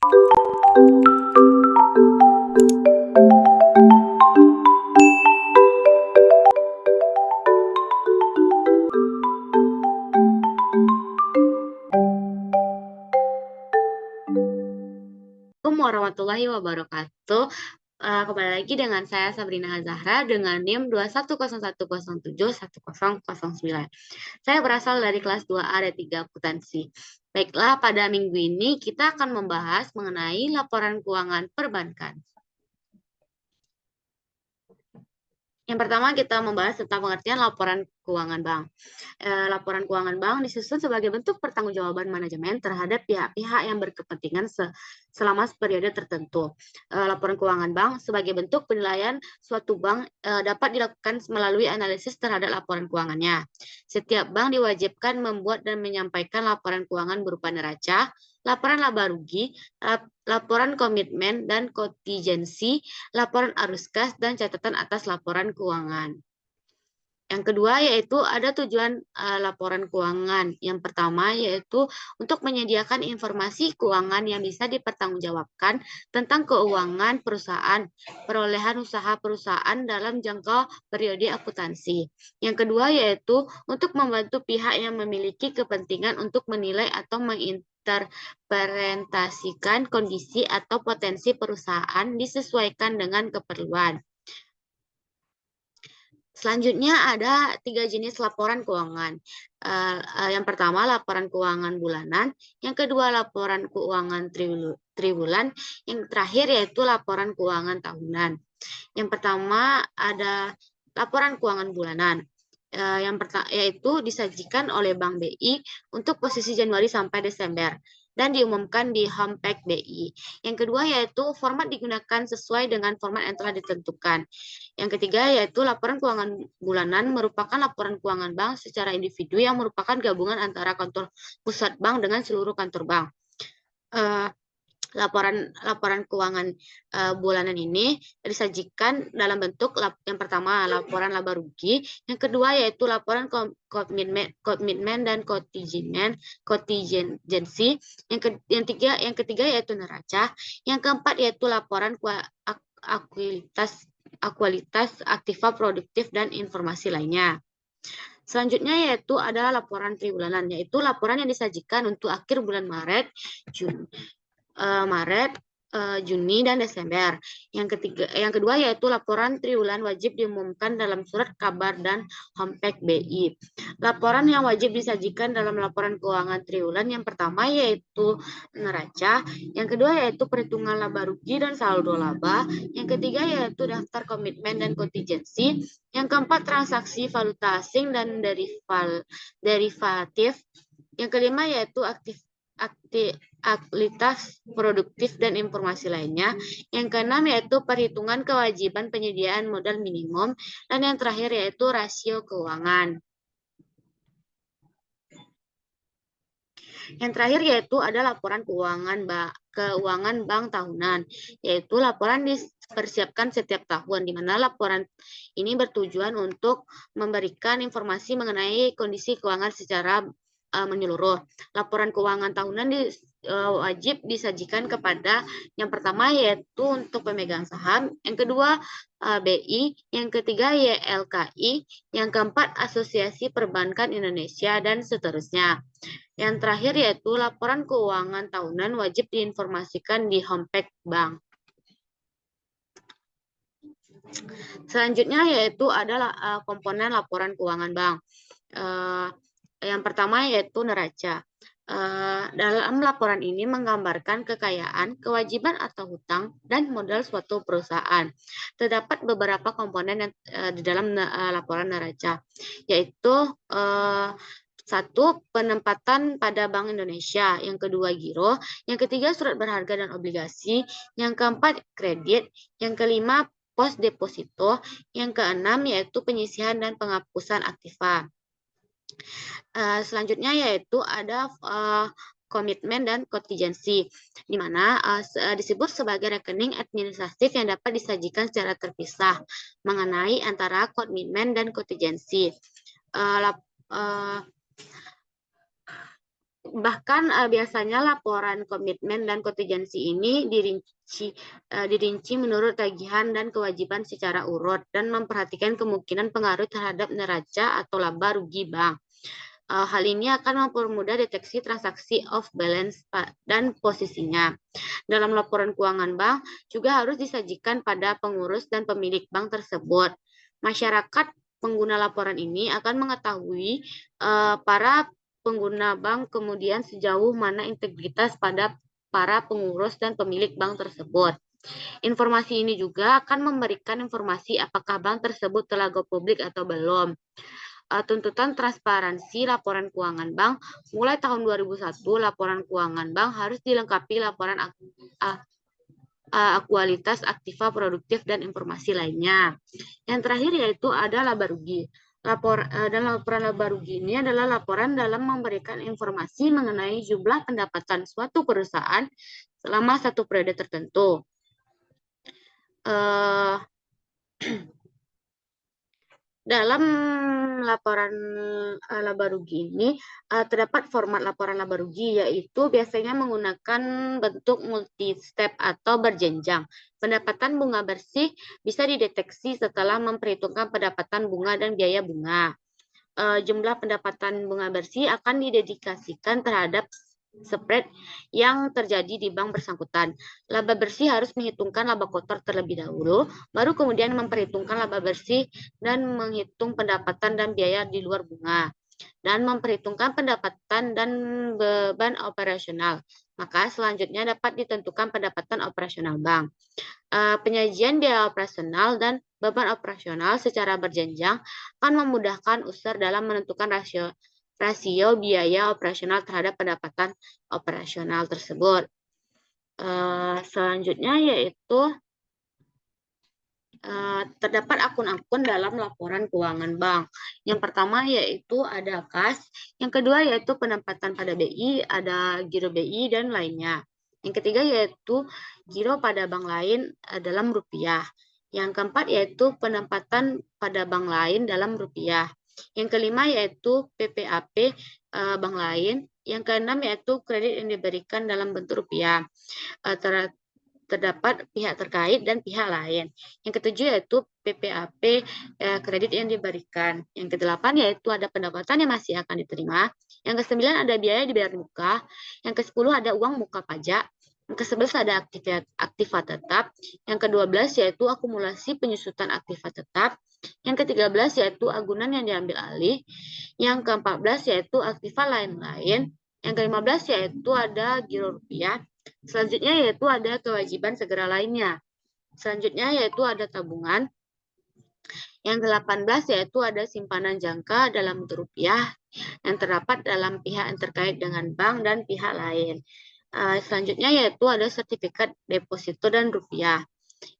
Assalamualaikum warahmatullahi wabarakatuh. Kembali lagi dengan saya Sabrina Zahra dengan NIM 21010710009. Saya berasal dari kelas 2A D3 Akuntansi. Baiklah, pada minggu ini kita akan membahas mengenai laporan keuangan perbankan. Yang pertama kita membahas tentang pengertian laporan keuangan bank. Laporan keuangan bank disusun sebagai bentuk pertanggungjawaban manajemen terhadap pihak-pihak yang berkepentingan selama periode tertentu. Laporan keuangan bank sebagai bentuk penilaian suatu bank dapat dilakukan melalui analisis terhadap laporan keuangannya. Setiap bank diwajibkan membuat dan menyampaikan laporan keuangan berupa neraca, laporan laba rugi, laporan komitmen dan kontingensi, laporan arus kas, dan catatan atas laporan keuangan. Yang kedua yaitu ada tujuan laporan keuangan. Yang pertama yaitu untuk menyediakan informasi keuangan yang bisa dipertanggungjawabkan tentang keuangan perusahaan, perolehan usaha perusahaan dalam jangka periode akuntansi. Yang kedua yaitu untuk membantu pihak yang memiliki kepentingan untuk menilai atau menginterpretasikan kondisi atau potensi perusahaan disesuaikan dengan keperluan. Selanjutnya ada 3 jenis laporan keuangan. Yang pertama laporan keuangan bulanan, yang kedua laporan keuangan triwulan, yang terakhir yaitu laporan keuangan tahunan. Yang pertama ada laporan keuangan bulanan. Yang pertama yaitu disajikan oleh Bank BI untuk posisi Januari sampai Desember dan diumumkan di homepage BI. Yang kedua yaitu format digunakan sesuai dengan format yang telah ditentukan. Yang ketiga yaitu laporan keuangan bulanan merupakan laporan keuangan bank secara individu yang merupakan gabungan antara kantor pusat bank dengan seluruh kantor bank. Laporan keuangan bulanan ini disajikan dalam bentuk yang pertama laporan laba rugi, yang kedua yaitu laporan komitmen dan kontingensi, yang ketiga yaitu neraca, yang keempat yaitu laporan akualitas aktiva produktif dan informasi lainnya. Selanjutnya yaitu adalah laporan triwulanan, yaitu laporan yang disajikan untuk akhir bulan Maret, Juni, dan Desember. Yang kedua yaitu laporan triwulan wajib diumumkan dalam surat kabar dan homepage BI. Laporan yang wajib disajikan dalam laporan keuangan triwulan yang pertama yaitu neraca, yang kedua yaitu perhitungan laba rugi dan saldo laba, yang ketiga yaitu daftar komitmen dan kontingensi, yang keempat transaksi valuta asing dan derivatif, yang kelima yaitu aktivitas produktif dan informasi lainnya. Yang keenam yaitu perhitungan kewajiban penyediaan modal minimum, dan yang terakhir yaitu rasio keuangan. Yang terakhir yaitu ada laporan keuangan bank tahunan, yaitu laporan dipersiapkan setiap tahun, di mana laporan ini bertujuan untuk memberikan informasi mengenai kondisi keuangan secara menyeluruh. Laporan keuangan tahunan wajib disajikan kepada yang pertama yaitu untuk pemegang saham, yang kedua BI, yang ketiga YLKI, yang keempat Asosiasi Perbankan Indonesia, dan seterusnya. Yang terakhir yaitu laporan keuangan tahunan wajib diinformasikan di homepage bank. Selanjutnya yaitu adalah komponen laporan keuangan bank. Yang pertama yaitu neraca. Dalam laporan ini menggambarkan kekayaan, kewajiban atau hutang, dan modal suatu perusahaan. Terdapat beberapa komponen yang, di dalam laporan neraca, yaitu satu, penempatan pada Bank Indonesia, yang kedua giro, yang ketiga surat berharga dan obligasi, yang keempat kredit, yang kelima pos deposito, yang keenam yaitu penyisihan dan penghapusan aktiva. Selanjutnya yaitu ada komitmen dan kontingensi, di mana disebut sebagai rekening administratif yang dapat disajikan secara terpisah mengenai antara komitmen dan kontingensi. bahkan biasanya laporan komitmen dan kontingensi ini dirinci menurut tagihan dan kewajiban secara urut dan memperhatikan kemungkinan pengaruh terhadap neraca atau laba rugi bank. Hal ini akan mempermudah deteksi transaksi off balance dan posisinya. Dalam laporan keuangan bank juga harus disajikan pada pengurus dan pemilik bank tersebut. Masyarakat pengguna laporan ini akan mengetahui para pengguna bank kemudian sejauh mana integritas pada para pengurus dan pemilik bank tersebut. Informasi ini juga akan memberikan informasi apakah bank tersebut telah go publik atau belum. Tuntutan transparansi laporan keuangan bank mulai tahun 2001, laporan keuangan bank harus dilengkapi laporan akualitas, aktiva, produktif, dan informasi lainnya. Yang terakhir yaitu ada laba rugi. Dan laporan laba rugi ini adalah laporan dalam memberikan informasi mengenai jumlah pendapatan suatu perusahaan selama satu periode tertentu. Dalam laporan laba rugi ini terdapat format laporan laba rugi, yaitu biasanya menggunakan bentuk multi-step atau berjenjang. Pendapatan bunga bersih bisa dideteksi setelah memperhitungkan pendapatan bunga dan biaya bunga. Jumlah pendapatan bunga bersih akan didedikasikan terhadap spread yang terjadi di bank bersangkutan. Laba bersih harus menghitungkan laba kotor terlebih dahulu, baru kemudian memperhitungkan laba bersih dan menghitung pendapatan dan biaya di luar bunga, dan memperhitungkan pendapatan dan beban operasional. Maka selanjutnya dapat ditentukan pendapatan operasional bank. Penyajian biaya operasional dan beban operasional secara berjenjang akan memudahkan user dalam menentukan rasio biaya operasional terhadap pendapatan operasional tersebut. Selanjutnya yaitu terdapat akun-akun dalam laporan keuangan bank. Yang pertama yaitu ada kas, yang kedua yaitu penempatan pada BI, ada giro BI dan lainnya. Yang ketiga yaitu giro pada bank lain dalam rupiah. Yang keempat yaitu penempatan pada bank lain dalam rupiah. Yang kelima yaitu PPAP bank lain. Yang keenam yaitu kredit yang diberikan dalam bentuk rupiah. Terdapat pihak terkait dan pihak lain. Yang ketujuh yaitu PPAP kredit yang diberikan. Yang kedelapan yaitu ada pendapatan yang masih akan diterima. Yang kesembilan ada biaya dibayar muka. Yang kesepuluh ada uang muka pajak. Yang ke-11 ada aktiva tetap. Yang ke-12 yaitu akumulasi penyusutan aktiva tetap. Yang ke-13 yaitu agunan yang diambil alih. Yang ke-14 yaitu aktiva lain-lain. Yang ke-15 yaitu ada giro rupiah. Selanjutnya yaitu ada kewajiban segera lainnya. Selanjutnya yaitu ada tabungan. Yang ke-18 yaitu ada simpanan jangka dalam bentuk rupiah yang terdapat dalam pihak yang terkait dengan bank dan pihak lain. Selanjutnya yaitu ada sertifikat deposito dan rupiah.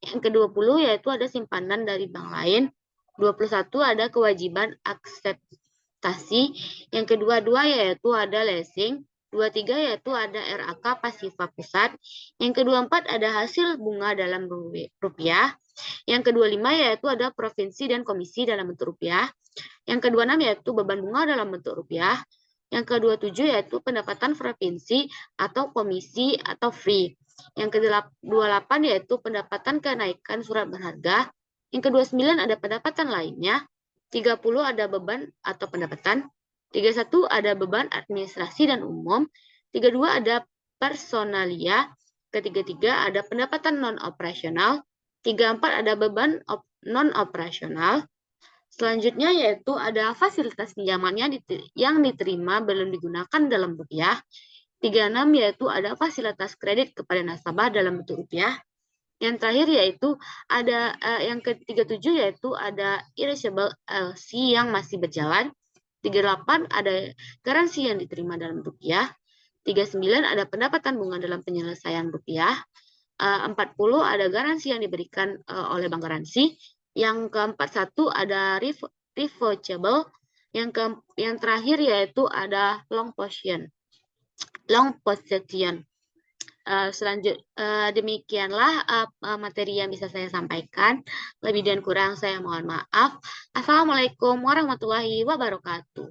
Yang ke-20 yaitu ada simpanan dari bank lain. 21 ada kewajiban akseptasi. Yang ke-22 yaitu ada leasing. 23 yaitu ada RAK pasifa pusat. Yang ke-24 ada hasil bunga dalam rupiah. Yang ke-25 yaitu ada provinsi dan komisi dalam bentuk rupiah. Yang ke-26 yaitu beban bunga dalam bentuk rupiah. Yang ke-27 yaitu pendapatan provinsi atau komisi atau free. Yang ke-28 yaitu pendapatan kenaikan surat berharga. Yang ke-29 ada pendapatan lainnya. 30 ada beban atau pendapatan. 31 ada beban administrasi dan umum. 32 ada personalia. Ketiga ada pendapatan non-operasional. 34 ada beban non-operasional. Selanjutnya yaitu ada fasilitas pinjaman yang diterima belum digunakan dalam rupiah. 36 yaitu ada fasilitas kredit kepada nasabah dalam bentuk rupiah. Yang terakhir yaitu ada yang ke-37 yaitu ada irreversible LC yang masih berjalan. 38 ada garansi yang diterima dalam rupiah. 39 ada pendapatan bunga dalam penyelesaian rupiah. 40 ada garansi yang diberikan oleh bank garansi. Yang ke-41 ada revocable. Yang terakhir yaitu ada long position. Demikianlah materi yang bisa saya sampaikan. Lebih dan kurang saya mohon maaf. Assalamualaikum warahmatullahi wabarakatuh.